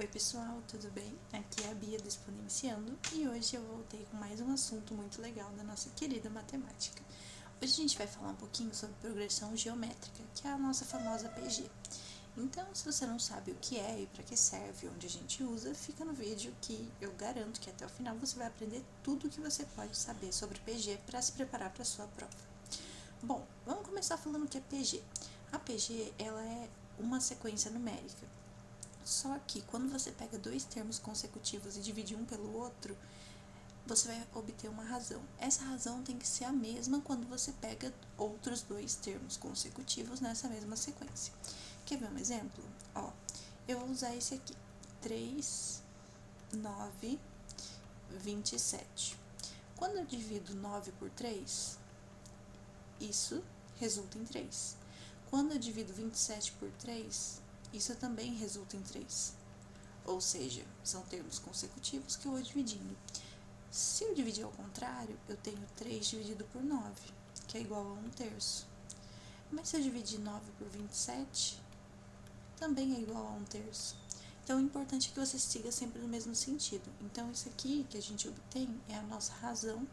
Oi pessoal, tudo bem? Aqui é a Bia do Exponenciando e hoje eu voltei com mais um assunto muito legal da nossa querida matemática. Hoje a gente vai falar um pouquinho sobre progressão geométrica, que é a nossa famosa PG. Então, se você não sabe o que é e para que serve, onde a gente usa, fica no vídeo que eu garanto que até o final você vai aprender tudo o que você pode saber sobre PG para se preparar para a sua prova. Bom, vamos começar falando o que é PG. A PG, ela é uma sequência numérica. Só que quando você pega dois termos consecutivos e divide um pelo outro, você vai obter uma razão. Essa razão tem que ser a mesma quando você pega outros dois termos consecutivos nessa mesma sequência. Quer ver um exemplo? Ó, eu vou usar esse aqui. 3, 9, 27. Quando eu divido 9 por 3, isso resulta em 3. Quando eu divido 27 por 3, isso também resulta em 3. Ou seja, são termos consecutivos que eu vou dividindo. Se eu dividir ao contrário, eu tenho 3 dividido por 9, que é igual a 1/3. Mas se eu dividir 9 por 27, também é igual a 1/3. Então, o importante é que você siga sempre no mesmo sentido. Então, isso aqui que a gente obtém é a nossa razão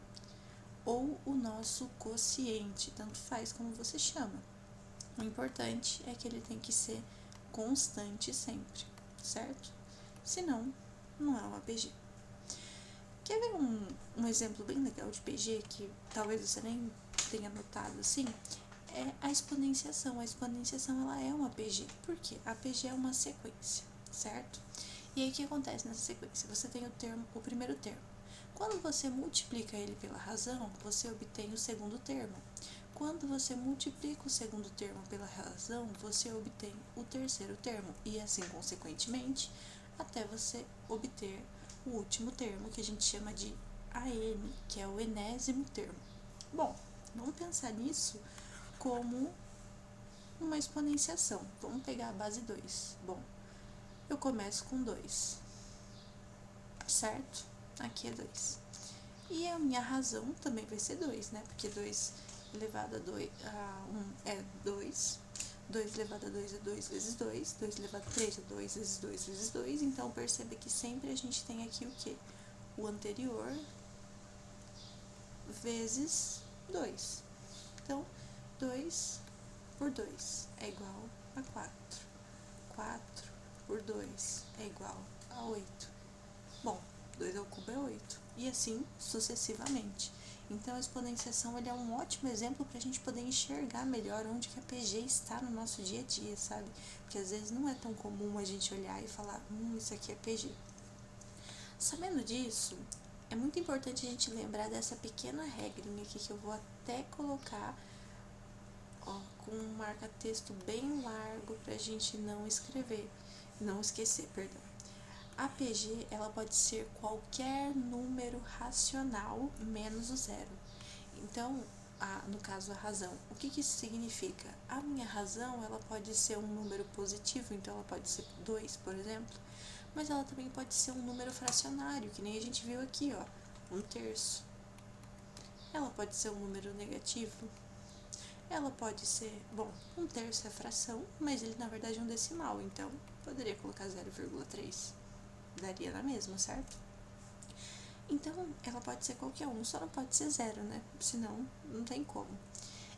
ou o nosso quociente, tanto faz como você chama. O importante é que ele tem que ser constante sempre, certo? Senão, não é uma PG. Quer ver um exemplo bem legal de PG que talvez você nem tenha notado assim? É a exponenciação. A exponenciação ela é uma PG. Por quê? A PG é uma sequência, certo? E aí o que acontece nessa sequência? Você tem o primeiro termo. Quando você multiplica ele pela razão, você obtém o segundo termo. Quando você multiplica o segundo termo pela razão, você obtém o terceiro termo. E assim, consequentemente, até você obter o último termo, que a gente chama de AN, que é o enésimo termo. Bom, vamos pensar nisso como uma exponenciação. Vamos pegar a base 2. Bom, eu começo com 2, certo? Aqui é 2. E a minha razão também vai ser 2, né? Porque 2 elevado a 1 é 2. 2 elevado a 2 é 2 vezes 2. 2 elevado a 3 é 2 vezes 2 vezes 2. Então, perceba que sempre a gente tem aqui o quê? O anterior vezes 2. Então, 2 por 2 é igual a 4. 4 por 2 é igual a 8. Bom, 2 ao cubo é 8. E assim sucessivamente. Então, a exponenciação ele é um ótimo exemplo para a gente poder enxergar melhor onde que a PG está no nosso dia a dia, sabe? Porque às vezes não é tão comum a gente olhar e falar, isso aqui é PG. Sabendo disso, é muito importante a gente lembrar dessa pequena regrinha aqui que eu vou até colocar com um marca-texto bem largo para a gente não esquecer, perdão. A PG ela pode ser qualquer número racional menos o zero. Então, no caso a razão, o que isso significa? A minha razão ela pode ser um número positivo, então ela pode ser 2, por exemplo, mas ela também pode ser um número fracionário, que nem a gente viu aqui, ó, 1/3. Ela pode ser um número negativo. Ela pode ser, bom, 1/3 é fração, mas ele na verdade é um decimal, então poderia colocar 0,3. Daria na mesma, certo? Então, ela pode ser qualquer um, só não pode ser zero, né? Senão, não tem como.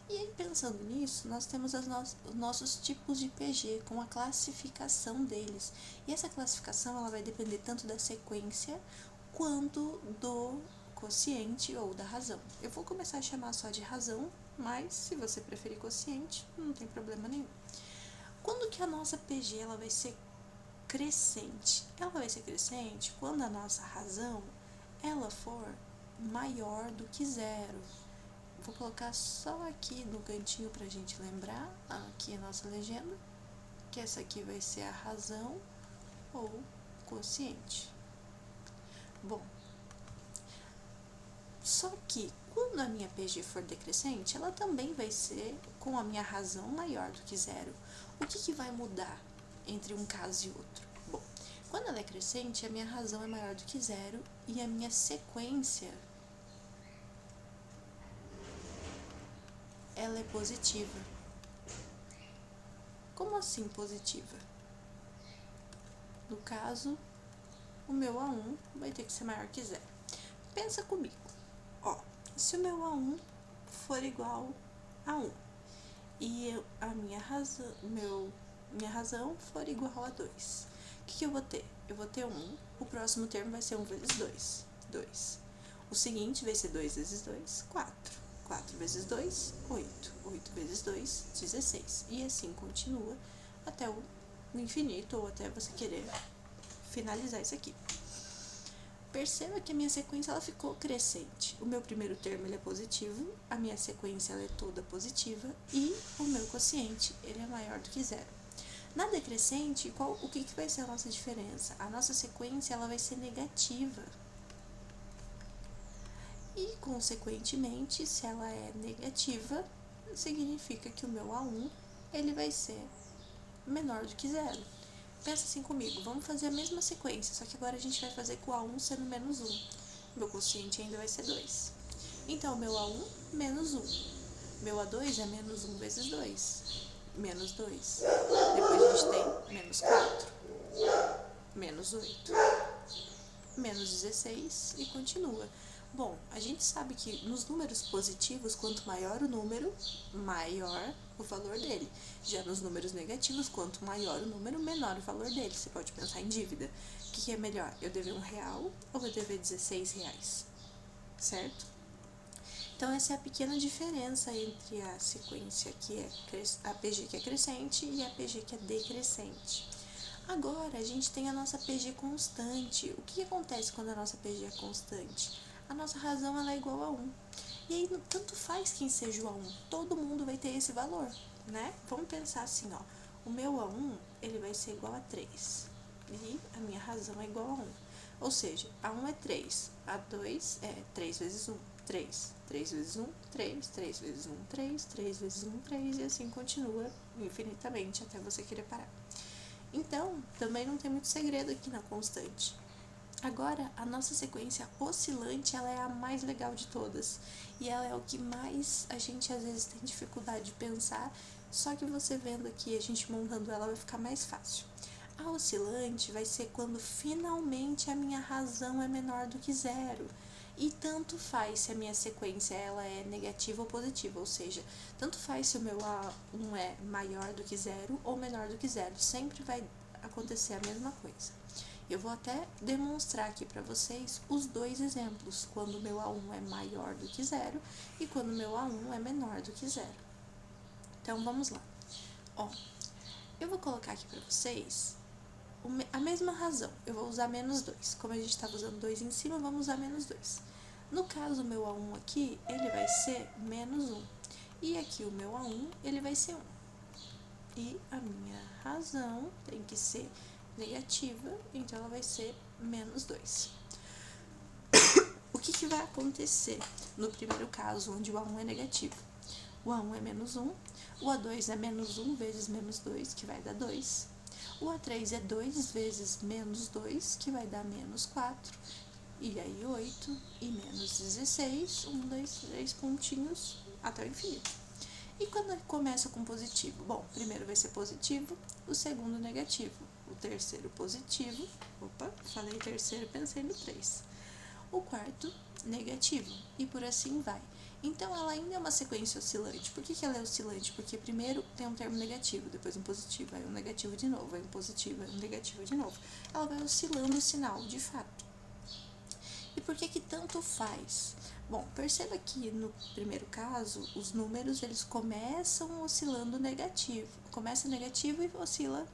E aí, pensando nisso, nós temos os nossos tipos de PG, com a classificação deles. E essa classificação, ela vai depender tanto da sequência, quanto do quociente ou da razão. Eu vou começar a chamar só de razão, mas se você preferir quociente, não tem problema nenhum. Quando que a nossa PG ela vai ser crescente? Ela vai ser crescente quando a nossa razão ela for maior do que zero. Vou colocar só aqui no cantinho pra gente lembrar, aqui a nossa legenda, que essa aqui vai ser a razão ou quociente. Bom, só que quando a minha PG for decrescente, ela também vai ser com a minha razão maior do que zero. O que vai mudar entre um caso e outro? Bom, quando ela é crescente, a minha razão é maior do que zero e a minha sequência ela é positiva. Como assim positiva? No caso, o meu A1 vai ter que ser maior que zero. Pensa comigo. Ó, se o meu A1 for igual a 1 e minha razão for igual a 2, o que eu vou ter? Eu vou ter 1, o próximo termo vai ser 1 vezes 2, 2. O seguinte vai ser 2 vezes 2, 4. 4 vezes 2, 8. 8 vezes 2, 16. E assim continua até o infinito, ou até você querer finalizar isso aqui. Perceba que a minha sequência ela ficou crescente. O meu primeiro termo ele é positivo, a minha sequência ela é toda positiva e o meu quociente ele é maior do que zero. Na decrescente, o que vai ser a nossa diferença? A nossa sequência ela vai ser negativa. E, consequentemente, se ela é negativa, significa que o meu A1 ele vai ser menor do que zero. Pensa assim comigo, vamos fazer a mesma sequência, só que agora a gente vai fazer com o A1 sendo menos 1. Meu quociente ainda vai ser 2. Então, meu A1, menos 1. Meu A2 é menos 1 vezes 2. Menos 2. Depois a gente tem menos 4. Menos 8. Menos 16 e continua. Bom, a gente sabe que nos números positivos, quanto maior o número, maior o valor dele. Já nos números negativos, quanto maior o número, menor o valor dele. Você pode pensar em dívida. O que é melhor? Eu dever R$1 ou eu dever R$16? Certo? Então, essa é a pequena diferença entre a sequência que é a PG que é crescente e a PG que é decrescente. Agora, a gente tem a nossa PG constante. O que acontece quando a nossa PG é constante? A nossa razão ela é igual a 1. E aí, tanto faz quem seja o A1, todo mundo vai ter esse valor, né? Vamos pensar assim, ó. O meu A1, ele vai ser igual a 3. E a minha razão é igual a 1. Ou seja, A1 é 3, A2 é 3 vezes 1, 3. 3 vezes 1, 3. 3 vezes 1, 3. 3 vezes 1, 3. E assim continua infinitamente até você querer parar. Então, também não tem muito segredo aqui na constante. Agora, a nossa sequência oscilante, ela é a mais legal de todas. E ela é o que mais a gente às vezes tem dificuldade de pensar, só que você vendo aqui, a gente montando ela vai ficar mais fácil. A oscilante vai ser quando finalmente a minha razão é menor do que zero. E tanto faz se a minha sequência ela é negativa ou positiva, ou seja, tanto faz se o meu A1 é maior do que zero ou menor do que zero, sempre vai acontecer a mesma coisa. Eu vou até demonstrar aqui para vocês os dois exemplos, quando o meu A1 é maior do que zero e quando o meu A1 é menor do que zero. Então, vamos lá. Ó, eu vou colocar aqui para vocês a mesma razão. Eu vou usar menos 2. Como a gente estava usando 2 em cima, vamos usar menos 2. No caso, o meu A1 aqui, ele vai ser menos 1. E aqui o meu A1, ele vai ser 1. E a minha razão tem que ser negativa, então ela vai ser menos 2. O que vai acontecer no primeiro caso, onde o A1 é negativo? O A1 é menos 1, o A2 é menos 1 vezes menos 2, que vai dar 2. O A3 é 2 vezes menos 2, que vai dar menos 4. E aí 8 e menos 16, 1, 2, 3 pontinhos até o infinito. E quando começa com positivo? Bom, primeiro vai ser positivo, o segundo negativo, o terceiro positivo, falei terceiro, pensei no 3. O quarto, negativo, e por assim vai. Então, ela ainda é uma sequência oscilante. Por que ela é oscilante? Porque primeiro tem um termo negativo, depois um positivo, aí um negativo de novo, aí um positivo, aí um negativo de novo. Ela vai oscilando o sinal, de fato. E por que tanto faz? Bom, perceba que no primeiro caso, os números eles começam oscilando negativo. Começa negativo e oscila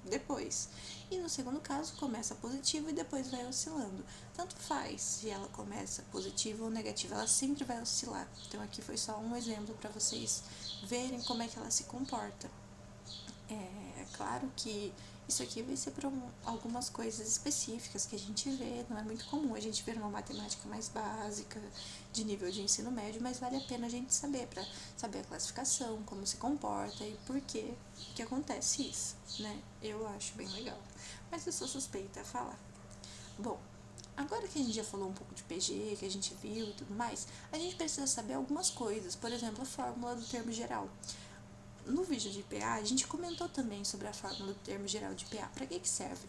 depois. E no segundo caso, começa positivo e depois vai oscilando. Tanto faz se ela começa positiva ou negativa, ela sempre vai oscilar. Então aqui foi só um exemplo para vocês verem como é que ela se comporta. É claro que isso aqui vai ser para algumas coisas específicas que a gente vê, não é muito comum a gente ver uma matemática mais básica, de nível de ensino médio, mas vale a pena a gente saber, para saber a classificação, como se comporta e por que acontece isso, né? Eu acho bem legal, mas eu sou suspeita a falar. Bom, agora que a gente já falou um pouco de PG, que a gente viu e tudo mais, a gente precisa saber algumas coisas, por exemplo, a fórmula do termo geral. no vídeo de PA, a gente comentou também sobre a fórmula do termo geral de PA. Para que serve?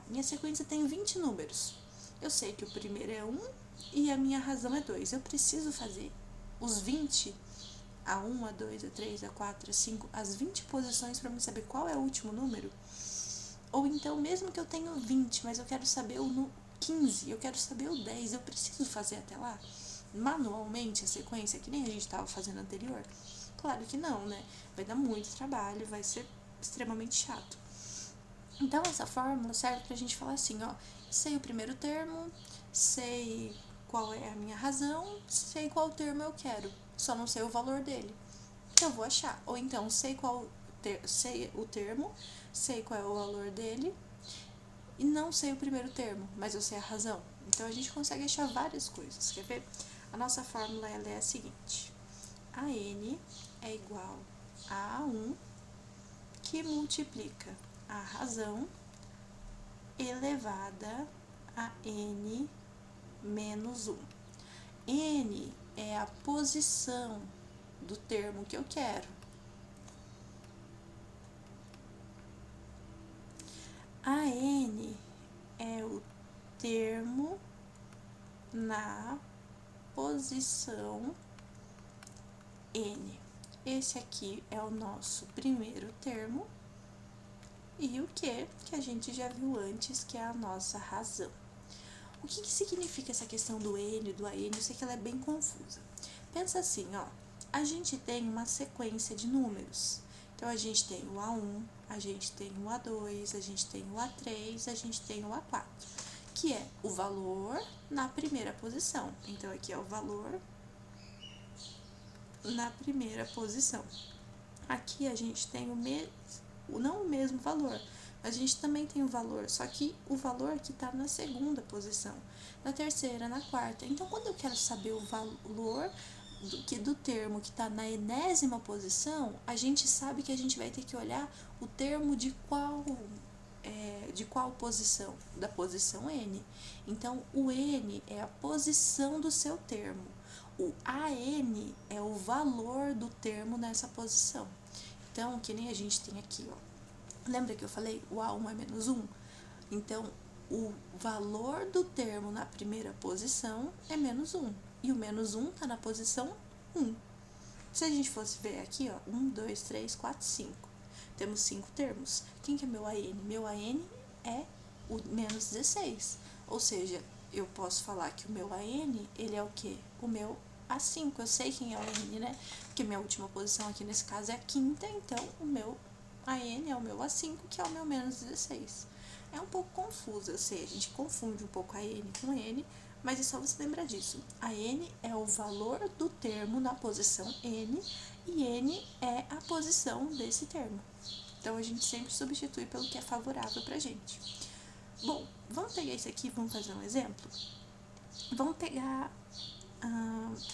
Minha sequência tem 20 números. Eu sei que o primeiro é 1 e a minha razão é 2. Eu preciso fazer os 20, A1, A2, A3, A4, A5, as 20 posições para me saber qual é o último número? Ou então, mesmo que eu tenha 20, mas eu quero saber o 15, eu quero saber o 10, eu preciso fazer até lá? Manualmente a sequência, que nem a gente estava fazendo anterior? Claro que não, né? Vai dar muito trabalho, vai ser extremamente chato. Então, essa fórmula serve pra gente falar assim, ó, sei o primeiro termo, sei qual é a minha razão, sei qual termo eu quero, só não sei o valor dele, que eu vou achar. Ou então, sei o termo, sei qual é o valor dele, e não sei o primeiro termo, mas eu sei a razão. Então, a gente consegue achar várias coisas, quer ver? A nossa fórmula ela é a seguinte: a n é igual a A1, que multiplica a razão elevada a n menos 1. N é a posição do termo que eu quero. A n é o termo na posição n. Esse aqui é o nosso primeiro termo. E o que a gente já viu antes, que é a nossa razão. O que significa essa questão do N, do AN? Eu sei que ela é bem confusa. Pensa assim, ó, a gente tem uma sequência de números. Então, a gente tem o A1, a gente tem o A2, a gente tem o A3, a gente tem o A4, que é o valor na primeira posição. Então, aqui é o valor na primeira posição. Aqui a gente tem não o mesmo valor, a gente também tem o valor, só que o valor que está na segunda posição, na terceira, na quarta. Então, quando eu quero saber o valor do termo que está na enésima posição, a gente sabe que a gente vai ter que olhar o termo de qual posição? Da posição N. Então, o N é a posição do seu termo. O AN é o valor do termo nessa posição. Então, que nem a gente tem aqui, ó. Lembra que eu falei o A1 é menos 1? Então, o valor do termo na primeira posição é menos 1. E o menos 1 está na posição 1. Se a gente fosse ver aqui, ó, 1, 2, 3, 4, 5. Temos 5 termos. Quem que é meu AN? Meu AN é o menos 16. Ou seja, eu posso falar que o meu AN, ele é o quê? O meu A5. Eu sei quem é o AN, né? Porque minha última posição aqui nesse caso é a quinta, então o meu AN é o meu A5, que é o meu menos 16. É um pouco confuso, eu sei, a gente confunde um pouco a N com N, mas é só você lembrar disso. A N é o valor do termo na posição N e N é a posição desse termo. Então, a gente sempre substitui pelo que é favorável pra gente. Bom, vamos pegar isso aqui, vamos fazer um exemplo? Vamos pegar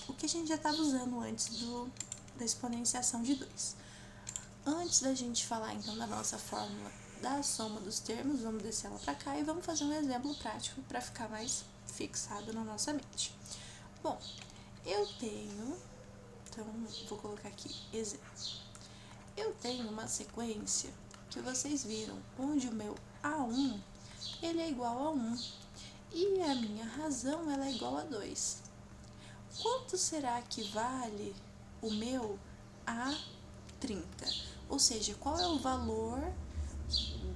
o que a gente já estava usando antes da exponenciação de 2. Antes da gente falar, então, da nossa fórmula da soma dos termos, vamos descer ela para cá e vamos fazer um exemplo prático para ficar mais fixado na nossa mente. Bom, eu tenho, então, vou colocar aqui, exemplo. Eu tenho uma sequência que vocês viram, onde o meu A1, ele é igual a 1 e a minha razão, ela é igual a 2. Quanto será que vale o meu A30? Ou seja, qual é o valor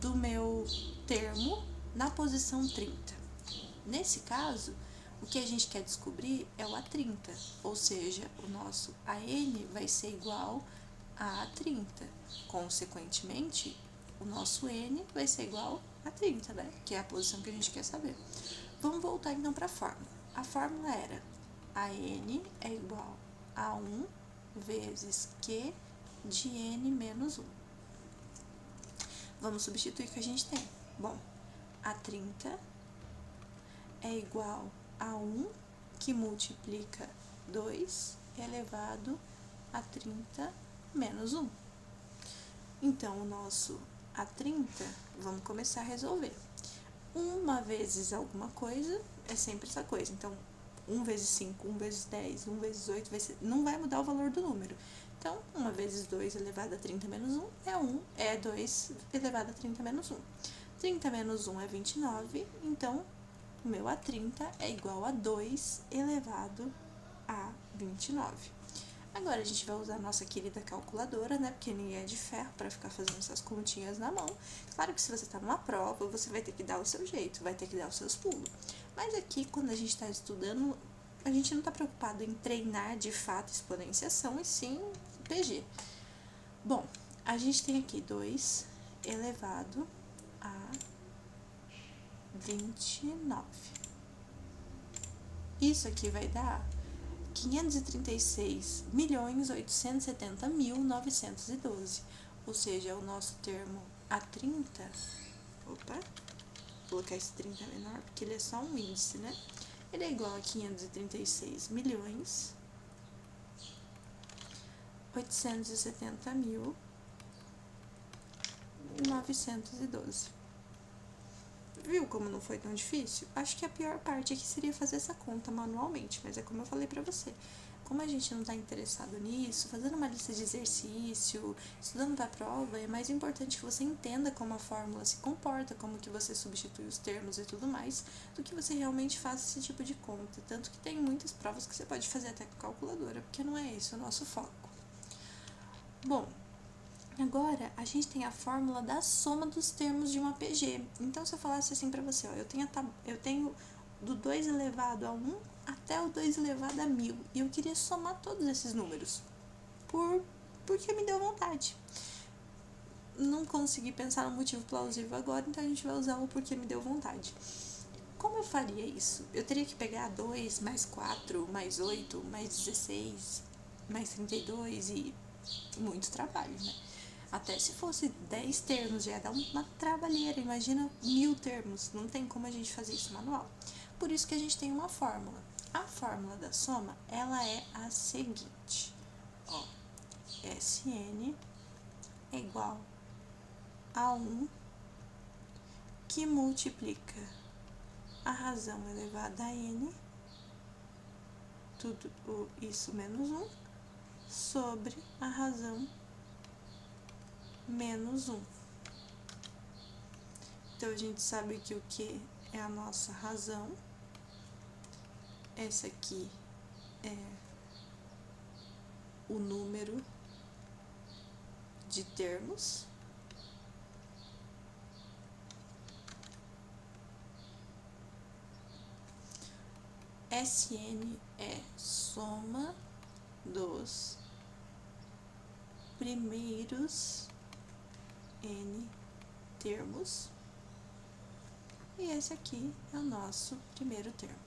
do meu termo na posição 30? Nesse caso, o que a gente quer descobrir é o A30, ou seja, o nosso AN vai ser igual a 30. Consequentemente, o nosso N vai ser igual a 30, né? Que é a posição que a gente quer saber. Vamos voltar então para a fórmula. A fórmula era a N é igual a 1 vezes Q de N menos 1. Vamos substituir o que a gente tem. Bom, a 30 é igual a 1, que multiplica 2 elevado a 30 menos 1. Então, o nosso A30, vamos começar a resolver. 1 vezes alguma coisa é sempre essa coisa. Então, 1 vezes 5, 1 vezes 10, 1 vezes 8, não vai mudar o valor do número. Então, 1 vezes 2 elevado a 30 menos 1 é 2 elevado a 30 menos 1. 30 menos 1 é 29, então o meu A30 é igual a 2 elevado a 29. Agora a gente vai usar a nossa querida calculadora, né? Porque ninguém é de ferro para ficar fazendo essas continhas na mão. Claro que se você está numa prova, você vai ter que dar o seu jeito, vai ter que dar os seus pulos. Mas aqui, quando a gente está estudando, a gente não está preocupado em treinar de fato exponenciação, e sim PG. Bom, a gente tem aqui 2 elevado a 29. Isso aqui vai dar 536.870.912, ou seja, é o nosso termo A30. Opa, vou colocar esse 30 menor, porque ele é só um índice, né? Ele é igual a 536.870.912. Viu como não foi tão difícil? Acho que a pior parte aqui seria fazer essa conta manualmente, mas é como eu falei pra você. Como a gente não tá interessado nisso, fazendo uma lista de exercício, estudando pra prova, é mais importante que você entenda como a fórmula se comporta, como que você substitui os termos e tudo mais, do que você realmente faça esse tipo de conta. Tanto que tem muitas provas que você pode fazer até com calculadora, porque não é esse o nosso foco. Bom, agora, a gente tem a fórmula da soma dos termos de uma PG. Então, se eu falasse assim pra você, ó, eu tenho do 2 elevado a 1 até o 2 elevado a 1000, e eu queria somar todos esses números, porque me deu vontade. Não consegui pensar no motivo plausível agora, então a gente vai usar o porque me deu vontade. Como eu faria isso? Eu teria que pegar 2, mais 4, mais 8, mais 16, mais 32 e muito trabalho, né? Até se fosse 10 termos, já ia dar uma trabalheira. Imagina 1000 termos. Não tem como a gente fazer isso manual. Por isso que a gente tem uma fórmula. A fórmula da soma, ela é a seguinte. Ó, Sn é igual a 1 que multiplica a razão elevada a n, tudo isso menos 1, sobre a razão menos 1. Então, a gente sabe que o que é a nossa razão. Esse aqui é o número de termos. Sn é soma dos primeiros n termos. E esse aqui é o nosso primeiro termo.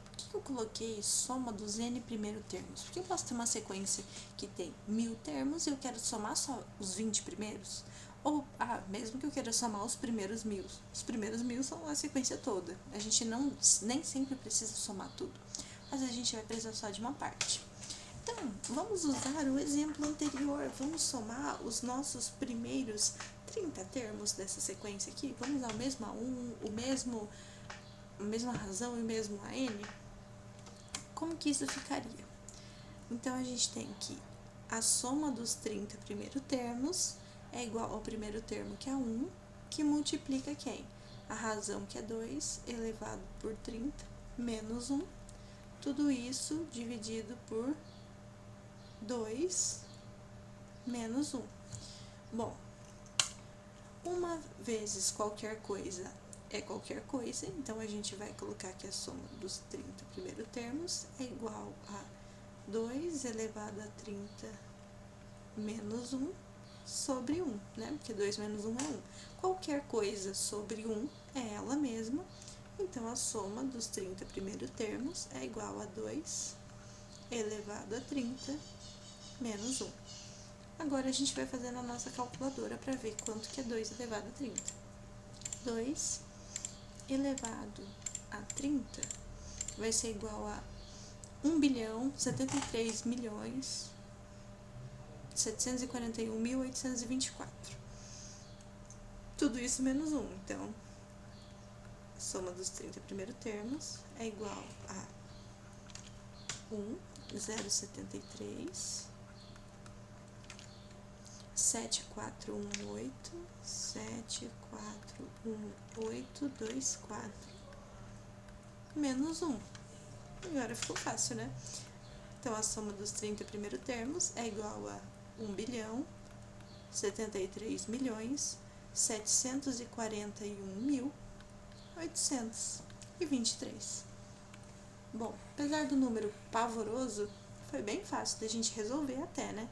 Por que eu coloquei soma dos n primeiro termos? Porque eu posso ter uma sequência que tem 1000 termos e eu quero somar só os 20 primeiros. Ou, mesmo que eu queira somar os primeiros 1000. Os primeiros 1000 são a sequência toda. A gente nem sempre precisa somar tudo. Mas a gente vai precisar só de uma parte. Então, vamos usar o exemplo anterior. Vamos somar os nossos primeiros 30 termos dessa sequência aqui. Vamos usar o mesmo A1, a mesma razão e o mesmo AN. Como que isso ficaria? Então, a gente tem que a soma dos 30 primeiros termos é igual ao primeiro termo, que é 1, que multiplica quem? A razão, que é 2, elevado por 30, menos 1. Tudo isso dividido por 2 menos 1. Bom, uma vezes qualquer coisa é qualquer coisa, então a gente vai colocar que a soma dos 30 primeiros termos é igual a 2 elevado a 30 menos 1 sobre 1, né? Porque 2 menos 1 é 1. Qualquer coisa sobre 1 é ela mesma, então a soma dos 30 primeiros termos é igual a 2 elevado a 30 menos 1. Agora a gente vai fazer na nossa calculadora para ver quanto que é 2 elevado a 30. 2 elevado a 30 vai ser igual a 1.073.741.824. Tudo isso menos 1. Então, a soma dos 30 primeiros termos é igual a 1,073 7418, 741824, menos 1. Agora ficou fácil, né? Então, a soma dos 30 primeiros termos é igual a 1.073.741.823. Bom, apesar do número pavoroso, foi bem fácil da gente resolver até, né?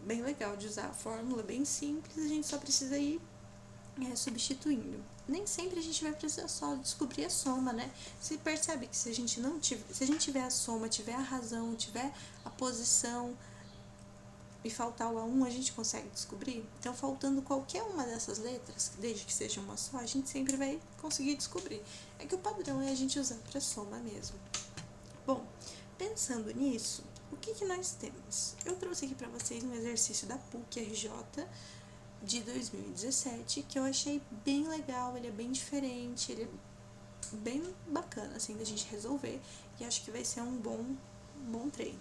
Bem legal de usar a fórmula, bem simples, a gente só precisa ir substituindo. Nem sempre a gente vai precisar só descobrir a soma, né? Você percebe que se a gente tiver a soma, tiver a razão, tiver a posição e faltar o A1, a gente consegue descobrir. Então, faltando qualquer uma dessas letras, desde que seja uma só, a gente sempre vai conseguir descobrir. É que o padrão é a gente usar para soma mesmo. Bom, pensando nisso, o que nós temos? Eu trouxe aqui para vocês um exercício da PUC-RJ de 2017, que eu achei bem legal, ele é bem diferente, ele é bem bacana, assim, da gente resolver, e acho que vai ser um bom treino.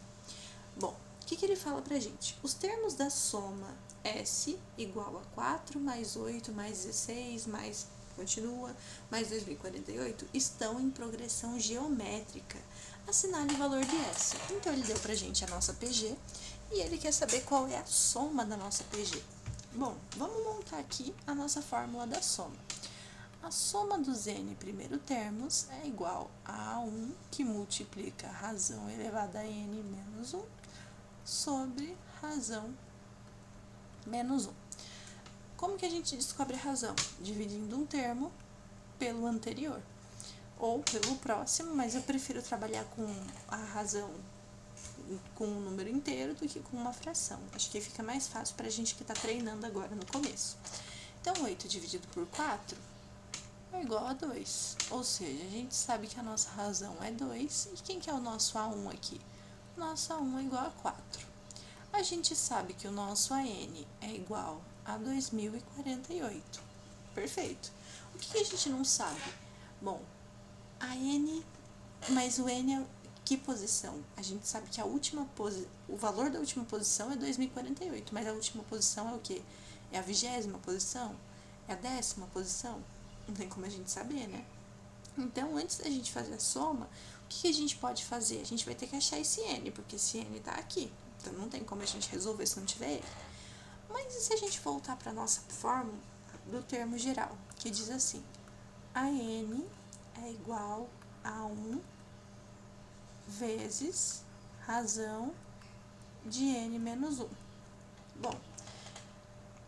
Bom, o que ele fala pra gente? Os termos da soma S igual a 4 mais 8 mais 16 mais, continua, mais 2048, estão em progressão geométrica. Assinale o valor de S. Então, ele deu pra gente a nossa PG, e ele quer saber qual é a soma da nossa PG. Bom, vamos montar aqui a nossa fórmula da soma. A soma dos n primeiro termos é igual a 1, que multiplica razão elevada a n menos 1, sobre razão menos 1. Como que a gente descobre a razão? Dividindo um termo pelo anterior, ou pelo próximo, mas eu prefiro trabalhar com a razão com um número inteiro do que com uma fração. Acho que fica mais fácil para a gente que está treinando agora no começo. Então, 8 dividido por 4 é igual a 2. Ou seja, a gente sabe que a nossa razão é 2. E quem que é o nosso A1 aqui? O nosso A1 é igual a 4. A gente sabe que o nosso AN é igual a 2048. Perfeito. O que a gente não sabe? Bom, mas o N é que posição? A gente sabe que o valor da última posição é 2048, mas a última posição é o quê? É a 20ª posição? É a 10ª posição? Não tem como a gente saber, né? Então, antes da gente fazer a soma, o que a gente pode fazer? A gente vai ter que achar esse N, porque esse N tá aqui. Então, não tem como a gente resolver se não tiver ele. Mas e se a gente voltar para a nossa fórmula do termo geral, que diz assim: a N é igual a 1 vezes razão de n menos 1. Bom,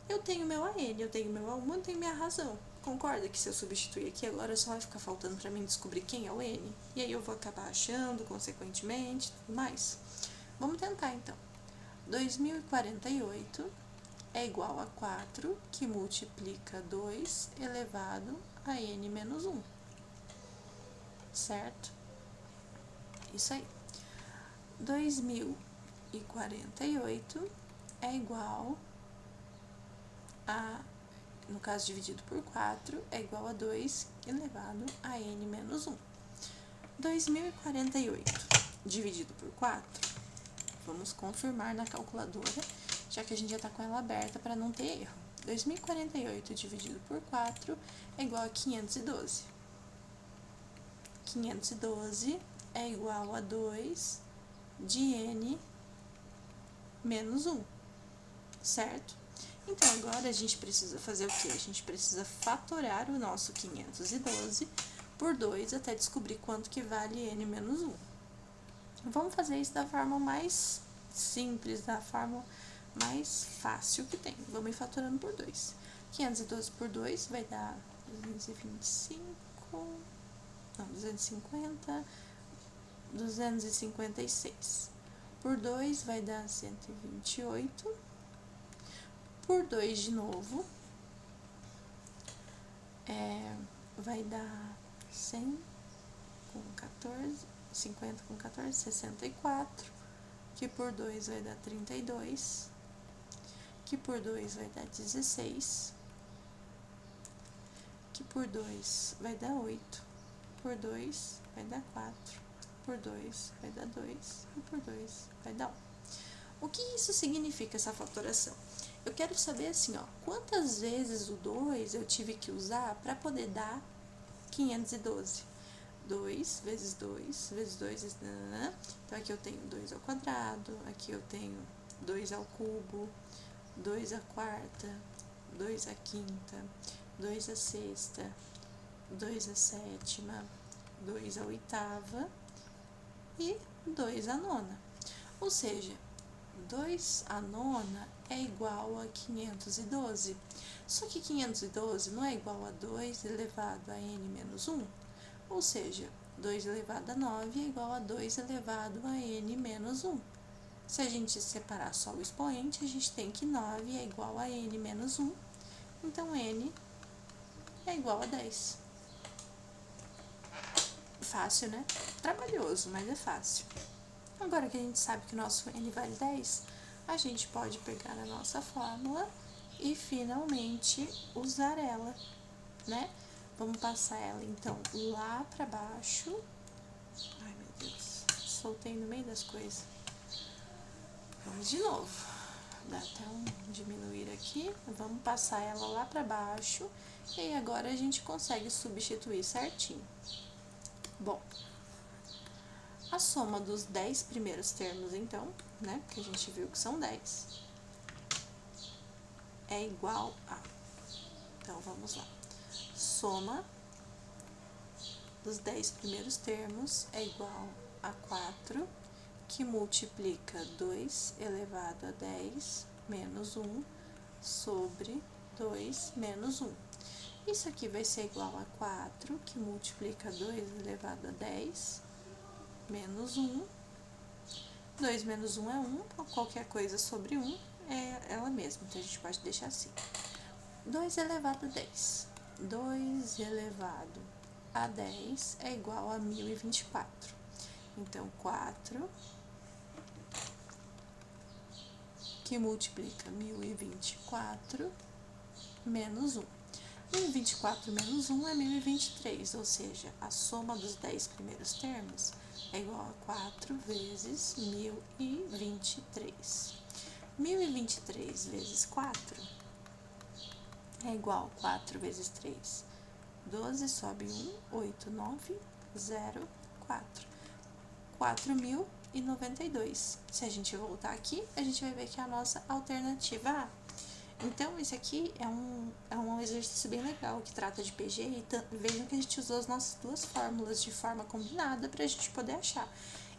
eu tenho meu AN, eu tenho meu A1, eu tenho minha razão. Concorda que se eu substituir aqui, agora só vai ficar faltando para mim descobrir quem é o N? E aí eu vou acabar achando, consequentemente, tudo mais. Vamos tentar, então. 2048 é igual a 4, que multiplica 2 elevado a n menos 1. Certo? Isso aí. 2048 é igual a, no caso dividido por 4, é igual a 2 elevado a n menos 1. 2048 dividido por 4, vamos confirmar na calculadora, já que a gente já está com ela aberta para não ter erro. 2048 dividido por 4 é igual a 512. 512 é igual a 2 de n menos 1, certo? Então, agora a gente precisa fazer o quê? A gente precisa fatorar o nosso 512 por 2 até descobrir quanto que vale n menos 1. Vamos fazer isso da forma mais simples, da forma mais fácil que tem. Vamos ir fatorando por 2. 512 por 2 vai dar 256. Por 2 vai dar 128. Por 2 de novo, vai dar 100 com 14, 50 com 14, 64, que por 2 vai dar 32, que por 2 vai dar 16, que por 2 vai dar 8, por 2 vai dar 4, por 2 vai dar 2 e por 2 vai dar 1. O que isso significa, essa fatoração? Eu quero saber assim, ó, quantas vezes o 2 eu tive que usar para poder dar 512. 2 vezes 2 vezes 2 vezes... Então, aqui eu tenho 2 ao quadrado, aqui eu tenho 2 ao cubo, 2 à quarta, 2 à quinta, 2 à sexta, 2 à sétima, 2 à oitava e 2 à nona. Ou seja, 2 à nona é igual a 512. Só que 512 não é igual a 2 elevado a n menos 1? Ou seja, 2 elevado a 9 é igual a 2 elevado a n menos 1. Se a gente separar só o expoente, a gente tem que 9 é igual a n menos 1. Então, n é igual a 10. Fácil, né? Trabalhoso, mas é fácil. Agora que a gente sabe que o nosso n vale 10, a gente pode pegar a nossa fórmula e finalmente usar ela, né? Vamos passar ela, então, lá pra baixo. Ai, meu Deus, soltei no meio das coisas. Vamos de novo. Dá até um diminuir aqui. Vamos passar ela lá pra baixo. E aí, agora a gente consegue substituir certinho. Bom, a soma dos 10 primeiros termos, então, né, porque a gente viu que são 10, é igual a... Então, vamos lá. Soma dos 10 primeiros termos é igual a 4, que multiplica 2 elevado a 10 menos 1 sobre 2 menos 1. Isso aqui vai ser igual a 4, que multiplica 2 elevado a 10 menos 1. 2 menos 1 é 1, qualquer coisa sobre 1 é ela mesma, então a gente pode deixar assim. 2 elevado a 10. 2 elevado a 10 é igual a 1024. Então, 4, que multiplica 1024 menos 1. 1024 menos 1 é 1023, ou seja, a soma dos 10 primeiros termos é igual a 4 vezes 1023. 1023 vezes 4 é igual a 4 vezes 3. 12 sobe 1, 8, 9, 0, 4. 4.092. Se a gente voltar aqui, a gente vai ver que é a nossa alternativa A. Então, esse aqui é um exercício bem legal, que trata de PG, e vejam que a gente usou as nossas duas fórmulas de forma combinada para a gente poder achar.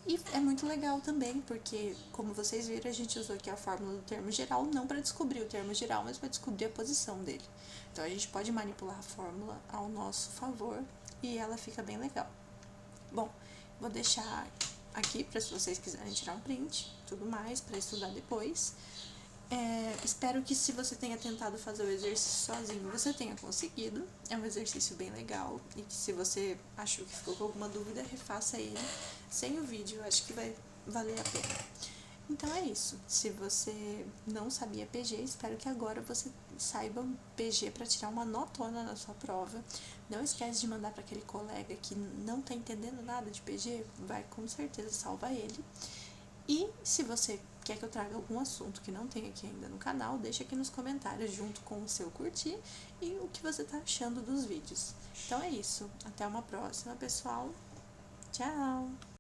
E é muito legal também, porque, como vocês viram, a gente usou aqui a fórmula do termo geral, não para descobrir o termo geral, mas para descobrir a posição dele. Então, a gente pode manipular a fórmula ao nosso favor e ela fica bem legal. Bom, vou deixar aqui para se vocês quiserem tirar um print, tudo mais, para estudar depois. Espero que, se você tenha tentado fazer o exercício sozinho, você tenha conseguido. É um exercício bem legal e que, se você achou que ficou com alguma dúvida, refaça ele sem o vídeo, acho que vai valer a pena. Então é isso. Se você não sabia PG, espero que agora você saiba PG para tirar uma notona na sua prova. Não esquece de mandar para aquele colega que não está entendendo nada de PG, vai com certeza salvar ele. E se você quer que eu traga algum assunto que não tem aqui ainda no canal, deixa aqui nos comentários junto com o seu curtir e o que você tá achando dos vídeos. Então é isso. Até uma próxima, pessoal. Tchau!